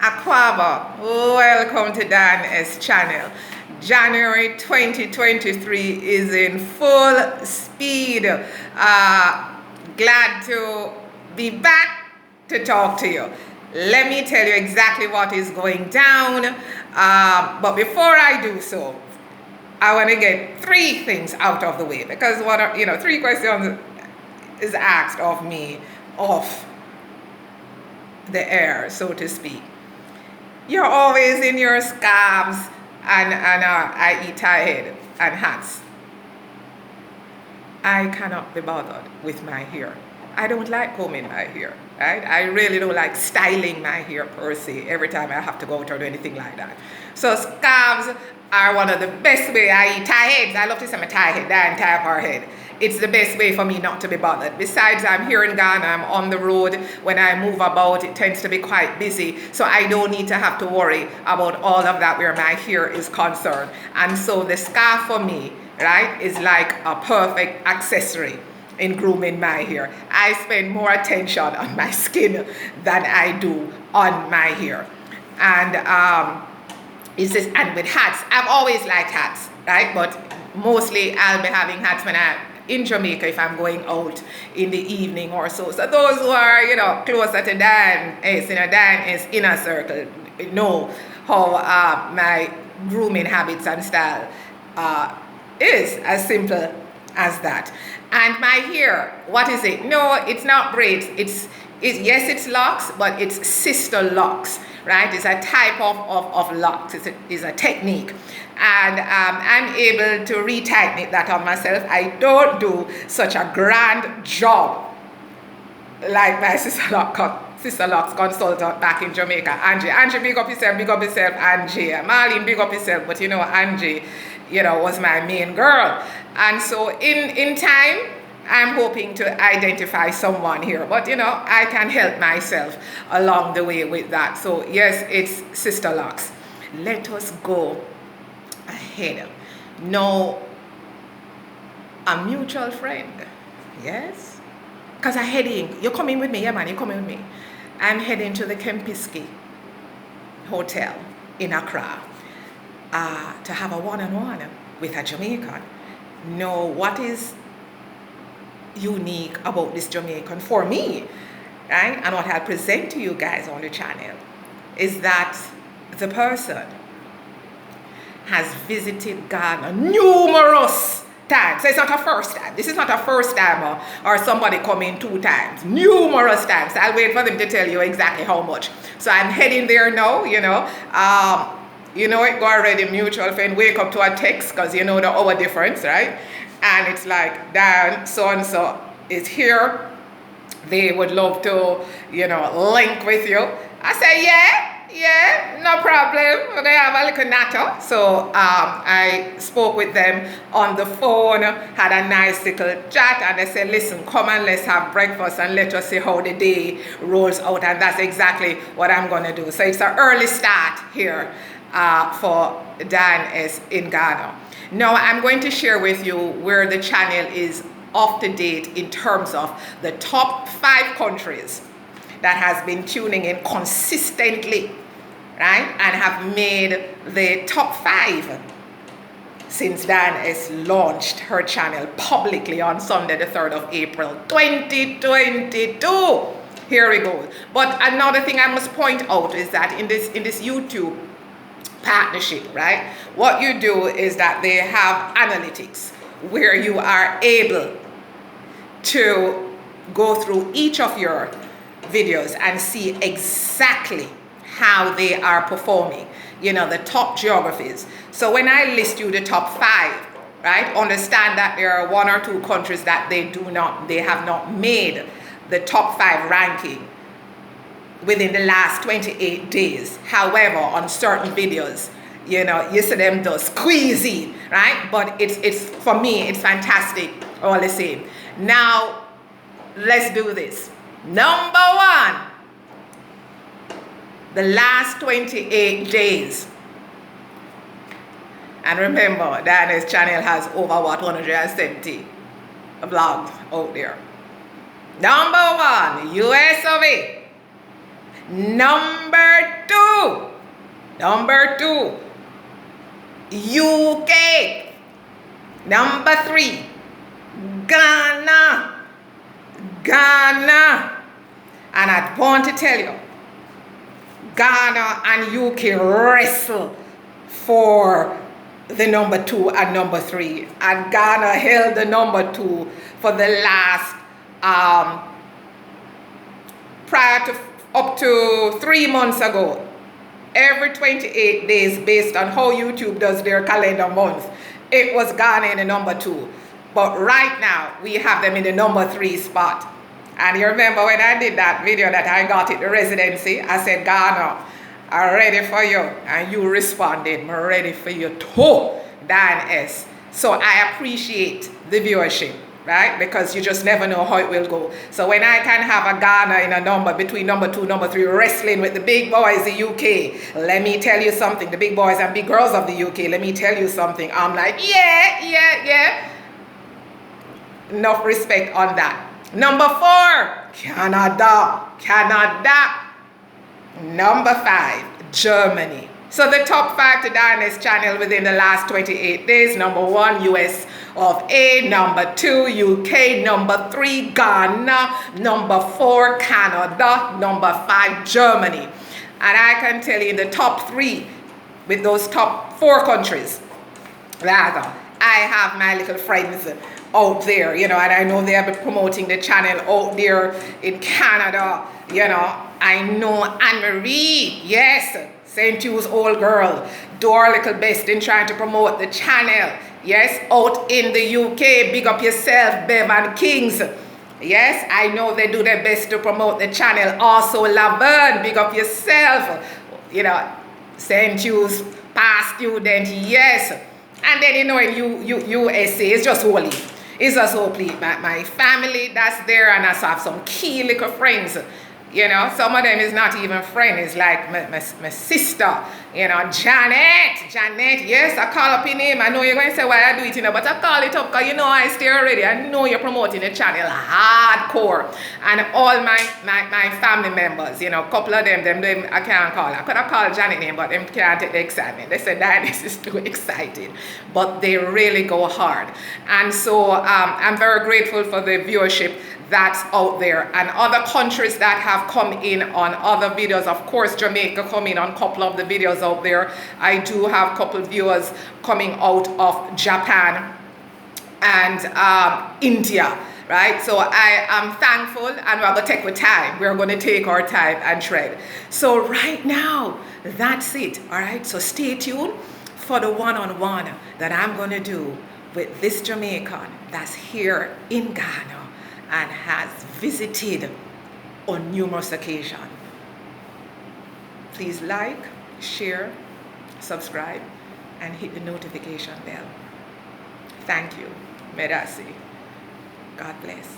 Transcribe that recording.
Aquaba, welcome to Dan S channel. January 2023 is in full speed. Glad to be back to talk to you. Let me tell you exactly what is going down. But before I do so, I want to get three things out of the way, because three questions is asked of me off the air, so to speak. You're always in your scarves and I eat head and hats. I cannot be bothered with my hair. I don't like combing my hair, right? I really don't like styling my hair per se every time I have to go out or do anything like that. So scarves are one of the best way. I eat tie heads. I love to say my tie head, that entire part head. It's the best way for me not to be bothered. Besides, I'm here in Ghana, I'm on the road. When I move about, it tends to be quite busy. So I don't need to have to worry about all of that where my hair is concerned. And so the scarf for me, right, is like a perfect accessory in grooming my hair. I spend more attention on my skin than I do on my hair. And and with hats, I've always liked hats, right? But mostly I'll be having hats when I'm in Jamaica if I'm going out in the evening or so. So those who are, closer to Dan is inner circle, know how my grooming habits and style is as simple as that. And my hair, what is it? No, it's not braids. Yes, it's locks, but it's sister locks, right? It's a type of locks. It's a technique. And I'm able to retighten that on myself. I don't do such a grand job like my sister locks consultant back in Jamaica, Angie. Angie, big up yourself, Angie. Marlene, big up yourself, but Angie, was my main girl. And so in time, I'm hoping to identify someone here, but I can help myself along the way with that. So yes, it's sister locks. Let us go ahead. Now, a mutual friend, yes? Because I'm heading, you're coming with me, yeah man, you're coming with me. I'm heading to the Kempiski Hotel in Accra to have a one-on-one with a Jamaican. Now, what is unique about this Jamaican for me, right? And what I'll present to you guys on the channel is that the person has visited Ghana numerous times. So it's not a first time. This is not a first timer or somebody coming 2 times. Numerous times. I'll wait for them to tell you exactly how much. So I'm heading there now, it go already, mutual friend, wake up to a text because the hour difference, right? And it's like, Dan, so-and-so is here. They would love to, link with you. I say, yeah, no problem. We're going to have a little natter. So I spoke with them on the phone, had a nice little chat, and they said, listen, come and let's have breakfast and let us see how the day rolls out. And that's exactly what I'm going to do. So it's an early start here for Dan S in Ghana. Now I'm going to share with you where the channel is up to date in terms of the top 5 countries that has been tuning in consistently, right? And have made the top 5 since Dan has launched her channel publicly on Sunday the 3rd of April 2022. Here we go. But another thing I must point out is that in this YouTube partnership, right, what you do is that they have analytics where you are able to go through each of your videos and see exactly how they are performing, the top geographies. So when I list you the top 5, right, understand that there are 1 or 2 countries that they have not made the top 5 ranking within the last 28 days. However, on certain videos, you see them do squeeze in, right? But it's for me, it's fantastic all the same. Now, let's do this. Number 1, the last 28 days. And remember, Diana's channel has over 170 vlogs out there. Number 1, US of A. Number 2, Number 2, UK. Number 3, Ghana. Ghana. And I want to tell you, Ghana and UK wrestle for the number 2 and number 3. And Ghana held the number 2 for the last, prior to up to 3 months ago. Every 28 days, based on how YouTube does their calendar month, it was Ghana in the number 2. But right now, we have them in the number 3 spot. And you remember when I did that video that I got it, the residency, I said, Ghana, I'm ready for you. And you responded, I'm ready for you too, Dan S. So I appreciate the viewership, right? Because you just never know how it will go. So when I can have a Ghana in a number between number 2, number 3, wrestling with the big boys, the UK, let me tell you something, the big boys and big girls of the UK, let me tell you something. I'm like, yeah. Enough respect on that. Number 4, Canada. Number 5, Germany. So the top 5 to Diana's channel within the last 28 days. Number 1, US of A. Number 2, UK. Number 3, Ghana. Number 4, Canada. Number 5, Germany. And I can tell you in the top 3, with those top 4 countries, rather, I have my little friends out there, you know, and I know they have been promoting the channel out there in Canada, you know. I know Anne-Marie, yes, St. Hugh's old girl, do our little best in trying to promote the channel. Yes, out in the UK, big up yourself, Bev and Kings. Yes, I know they do their best to promote the channel. Also, Laverne, big up yourself. You know, St. Hugh's past student, yes. And then, you know, in USA, it's just holy. It's just so pleased. My family that's there, and I have some key little friends. You know, some of them is not even friends. It's like my sister, you know, Janet, yes, I call up your name. I know you're going to say why I do it, you know, but I call it up because you know I stay already. I know you're promoting the channel hardcore. And all my family members, you know, a couple of them I can't call. I could have called Janet name, but them can't take the excitement. They said that this is too excited. But they really go hard. And so I'm very grateful for the viewership that's out there, and other countries that have come in on other videos. Of course, Jamaica come in on a couple of the videos out there. I do have a couple viewers coming out of Japan and India, right? So I am thankful, and we're going to take our time. We're going to take our time and tread. So right now, that's it, all right? So stay tuned for the one-on-one that I'm going to do with this Jamaican that's here in Ghana and has visited on numerous occasions. Please like, share, subscribe, and hit the notification bell. Thank you. Medasi. God bless.